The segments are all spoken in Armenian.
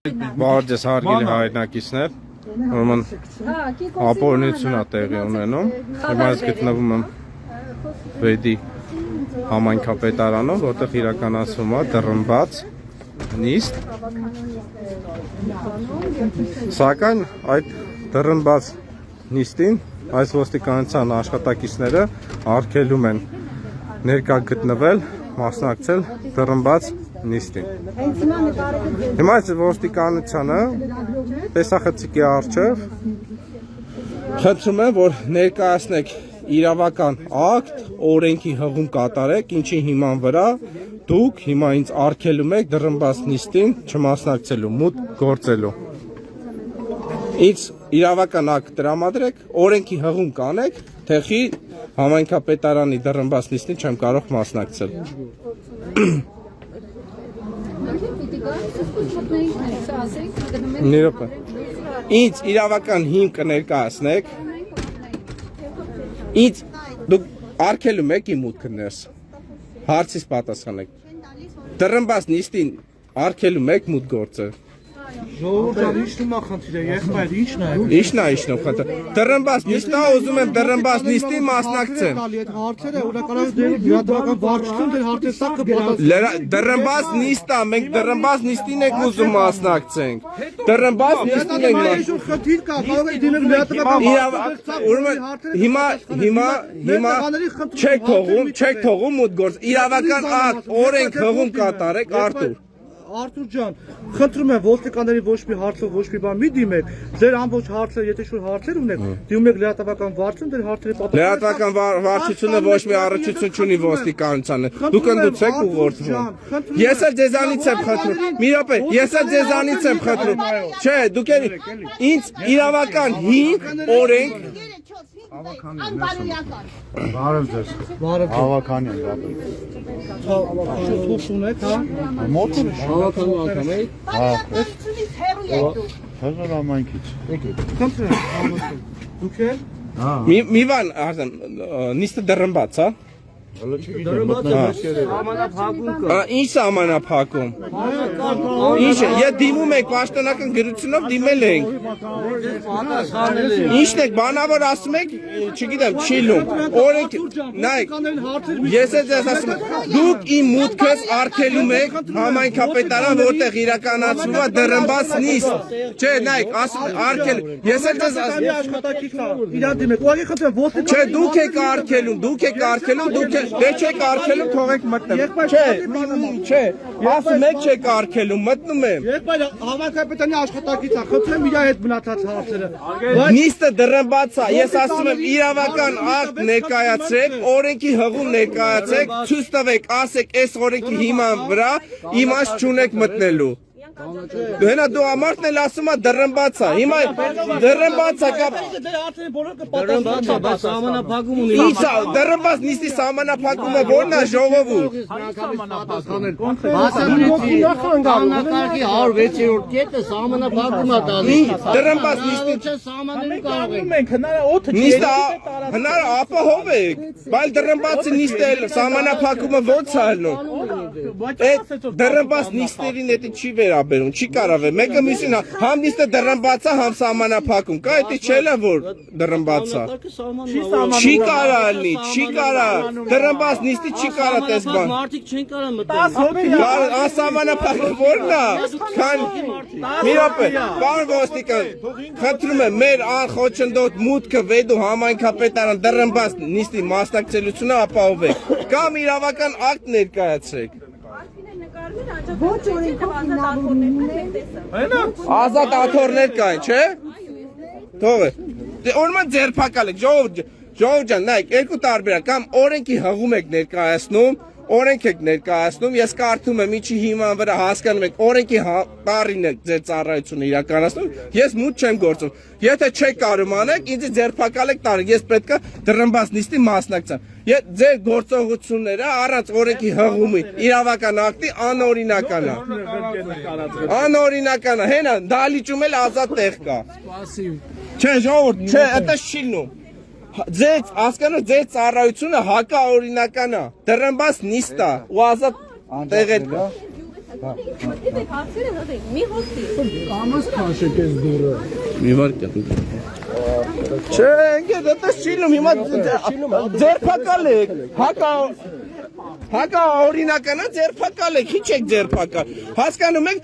Բարձր հարգելի հայրենակիցներ, ուրեմն ապօրինություն է տեղի ունենում։ Հիմա ես գտնվում եմ Վեդի համայնքապետարանում, որտեղ իրականացվում է դռնբաց նիստ։ Սակայն այդ դռնբաց նիստին այս ոստիկանության աշխատակիցները արգելում են ներկա գտնվել, մասնակցել դռնբաց նիստին։ Հիմա այս ոստիկանությանը տեսախցիկի առջև խնդրում եմ, որ ներկայացնեք իրավական ակտ, օրենքի հղում կատարեք, ինչի հիման վրա դուք հիմա ինձ արգելում եք դռնբաց նիստին չմասնակցելու, մուտք գործելու։ Ինձ իրավական ակտ տրամադրեք, օրենքի հղում կանեք, թեխի համայնքապետարանի դռնբաց նիստին չեմ կարող մասնակցել։ Ինձ իրավական հիմք կներկայացնեք, ինձ դուք արգելում եք իմ մուտքը ներս, հարցից պատասխանեք, դռնբաց նիստին արգելում եք մուտք գործել։ Ժողովուրդ ինչն է խնդիրը, եղբայր, ինչն է։ Ինչն է խնդիրը։ Դռնբաց նիստն է, ուզում եմ դռնբաց նիստին մասնակցեմ։ Այդ հարցերը օրակարգ դերատվական վարչություն դեր հարցերսակը պատասխան։ Դռնբաց նիստ է, մենք դռնբաց նիստին ենք ուզում մասնակցենք։ Դռնբաց նիստին ենք Ինչ խնդիր կա, կարող եք դիմել հիմա չեք թողում մուտք գործ։ Իրավական ակտ, օրենք հղում կատարեք, Արթուր ջան, խնդրում եմ ոստիկանների ոչ մի հարցով ոչ մի բան մի դիմեք, ձեր ամբողջ հարցերը, եթե շուտ հարցեր ունեք, դիմում եք լրատվական վարչություն, դեր հարցերի պատասխան։ Լրատվական վարչությունը ոչ մի առողջություն չունի ոստիկանությանը։ Դուք ընդդուցեք ուղղորդում։ Ես էլ ձեզանից եմ խնդրում։ Մի րոպե, ես էլ ձեզանից եմ խնդրում։ Չէ, դուք ինձ իրավական հիմք, օրենք Բարև ձեզ։ Հավաքանյան դատում։ Շուտ ունեք, հա։ Մոտում Հավաքանում եք։ Հա։ Հազար ամայնքից։ Խնդրեմ, հավաքում։ Դուք եք։ Հա։ մի բան, նիստը դռնբաց, հա։ Ինչ սահմանափակում։ Ինչ, եթե դիմում եք պաշտոնական գրությունով դիմել ենք։ Ինչն եք, բանավոր ասում եք, չգիտեմ, չի լում։ Օրենք, նայեք, ես էլ ձեզ ասում եմ, դուք իմ մուտքս արգելում եք համայնքապետարան, որտեղ իրականացվում է դռնբաց նիստ։ Չէ, նայեք, ասում եք, արգելում։ Ես էլ ձեզ Չէ, դուք եք արգելում, դե չեք արգելում, թողեք մտնում։ Չէ, ասում եք չեք արգելում, մտնում եմ։ Եղբայր, համայնքապետարանի աշխատակից է, խնդրեմ իր հետ մնացած հարցերը։ Նիստը դռնբաց է, ես ասում եմ իրավական ակտ ներկայացրեք, օրենքի հղում ներկայացրեք, ցույց տվեք, ասեք, այս օրենքի հիման վրա իմաստ չունեք մտնելու։ Հենա դու ամարտն էլ ասում է դռնբաց է, հիմա դռնբաց է կապ։ Ինչ է, դռնբաց նիստի սահմանափակումը ո՞րն է ժողովուրդ։ Կանոնակարգի 106-րդ կետը սահմանափակում է տալիս։ Դռնբաց նիստի նիստը ապահով եք, բայց դռնբացի նիստը սահմանափակումը ո՞նց է ելնում։ Այդ դռնբաց նիստերին դա չի վերաբերում, չի կարող է։ Մեկը մյուսին համ նիստը դռնբաց է, համ սահմանափակում։ Կա դա չէ՞ որ դռնբաց է։ Չի կարող լինի, չի կարող։ Դռնբաց նիստի չի կարող տես բան։ Մարդիկ չեն կարող մտնել։ Անսահմանափակում ո՞րն է։ Քան մի րոպե, պարոն ոստիկան, խնդրում եմ մեր անխոչնդոտ մուտքը Վեդու համայնքապետարան դռնբաց նիստի մասնակցելությունը ապահովեք։ Կամ իրավական ակտ ներկայացրեք։ Ոչ Ազատ աթոռներ կային, չէ՞։ Թողը։ Օրինակ ձերբակալ եք, ժողովուրդ ջան, նայեք, երկու տարբերակ, կամ օրենքի հղում եք ներկայացնում, օրենք եք ներկայացնում, ես կարդում եմ ինչի հիման վրա հասկանում եք, օրենքի տարին եք ձեր ծառայությունը իրականացնում, ես մուտք չեմ գործում։ Եթե չեք կարող անեք, ինձ ձերբակալ եք տարին, ես պետք է դռնբաց նիստի մասնակցեմ։ Ձեր գործողությունները առանց օրենքի հղումի իրավական ակտի անօրինական է։ Անօրինական է, հենա դալիճում էլ ազատ տեղ կա։ Չէ, ժողովուրդ, չէ, այդպես չի լինում։ Ձեզ հասկանու ձեր ծառայությունը հակաօրինական է, դռնբաց նիստ է ու ազատ տեղեր կա։ Դե հարցերը հղի, մի հոսի։ Մի վարկյա։ Չէ, ընկեր, դա շիլում հիմա ձերբակալ եք։ Հակա օրինականա ձերբակալ եք, քիչ եք ձերբակալ։ Հասկանում եք,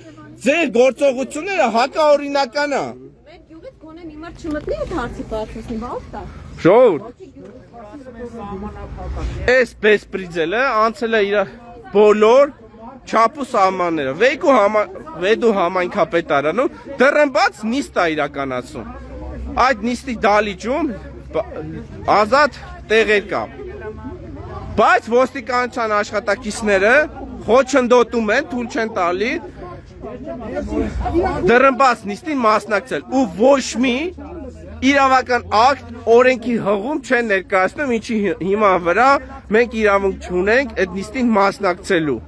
ձեր գործողությունները հակա օրինականա։ Մեր գյուղից գոնե մի մարդ չմտնի այդ հարցի բարձրացնի, բա ով տա։ Ժողովուրդ։ Այս բեսպրիձելը անցել է իր բոլոր չափու սահմանները։ Վեդու համայնքապետարանում դռնբաց նիստ է իրականացում։ Այդ նիստի դալիճում ազատ տեղեր կա։ Բայց ոստիկանության աշխատակիցները խոչընդոտում են, թույլ չեն տալի դռնբաց նիստին մասնակցել ու ոչ մի իրավական ակտ օրենքի հղում չեն ներկայացնում, ինչի հիման վրա մենք իրավունք չունենք այդ նիստին մասնակցելու։